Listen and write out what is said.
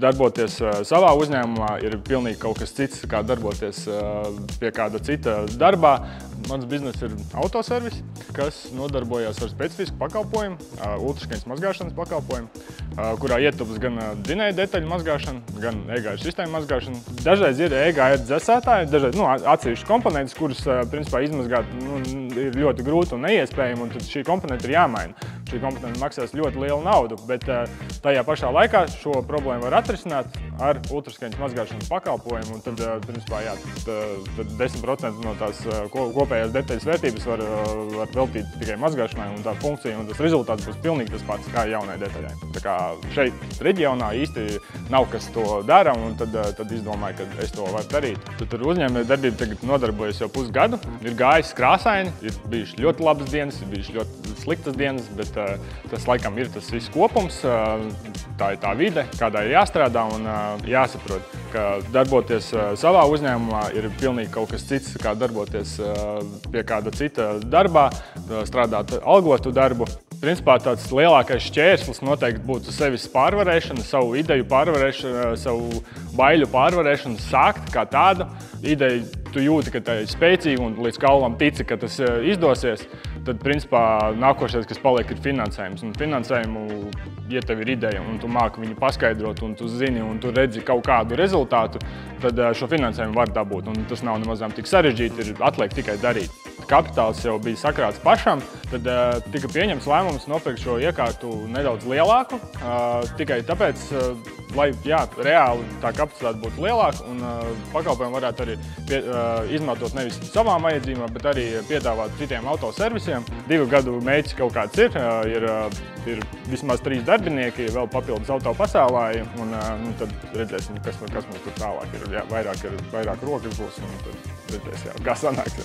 darboties savā uzņēmumā ir pilnīgi kaut kas cits, kā darboties pie kāda cita darbā. Mans bizness ir autoservis, kas nodarbojas ar specifisku pakalpojumu, ultraskaņas mazgāšanas pakalpojumu, kurā ietilpst gan dzinēja detaļu mazgāšana, gan e-gāžu sistēmu mazgāšana. Dažreiz ir e-gāžu dzēsētāji, dažreiz atsevišķi komponentes, kuras principā izmazgāt ir ļoti grūti un neiespējami, un tad šī komponenta ir jāmaina. Šī komponenta maksās ļoti lielu naudu, bet tajā pašā laikā šo problēmu var atrisināt ar ultraskaņas mazgāšanas pakalpojumu, un tad, principā, jā, tad 10% no tās kopējās detaļas vērtības var veltīt tikai mazgāšanai, un tā funkcija un tas rezultāts būs pilnīgi tas pats kā jaunai detaļai. Tā kā šeit reģionā īsti nav kas to dara, un tad izdomāju, ka es to varu darīt. Tad ar uzņēmēju darbību tagad nodarbojos jau pusgadu. Ir gājis krāsaini, ir bijuši ļoti labas dienas, ir bijuši ļoti sliktas dienas, bet tas laikam ir tas viss kopums. Tā ir tā vide, kādā ir jāstrādā un jāsaprot, ka darboties savā uzņēmumā ir pilnīgi kaut kas cits, kā darboties pie kāda cita darbā, strādāt algotu darbu. Principā tāds lielākais šķērslis noteikti būtu sevis pārvarēšana, savu ideju pārvarēšana, savu baiļu pārvarēšana, sākt kā tādu. Ideja tu jūti, ka tā ir spēcīga un līdz kaulam tici, ka tas izdosies. Tad, principā, nākošais, kas paliek, ir finansējums. Un finansējumu, ja tev ir ideja un tu māki viņu paskaidrot un tu zini un tu redzi kaut kādu rezultātu, tad šo finansējumu var dabūt. Un tas nav nemazām tik sarežģīti, ir atliek tikai darīt. Kapitāls jau bija sakrāts pašam, tad tika pieņemts lēmums nopirkt šo iekārtu nedaudz lielāku, tikai tāpēc, lai reāli tā kapacitāte būtu lielāka un pakalpojumu varētu arī izmantot nevis savām vajadzībām, bet arī piedāvāt citiem autoservisiem. 2 gadu mērķis kaut kāds ir vismaz 3 darbinieki, vēl papildus autopasēlāji, un tad redzēsim, kas mums tur tālāk ir. Vairāk rokas būs, un tad redzēsim, kā sanāks.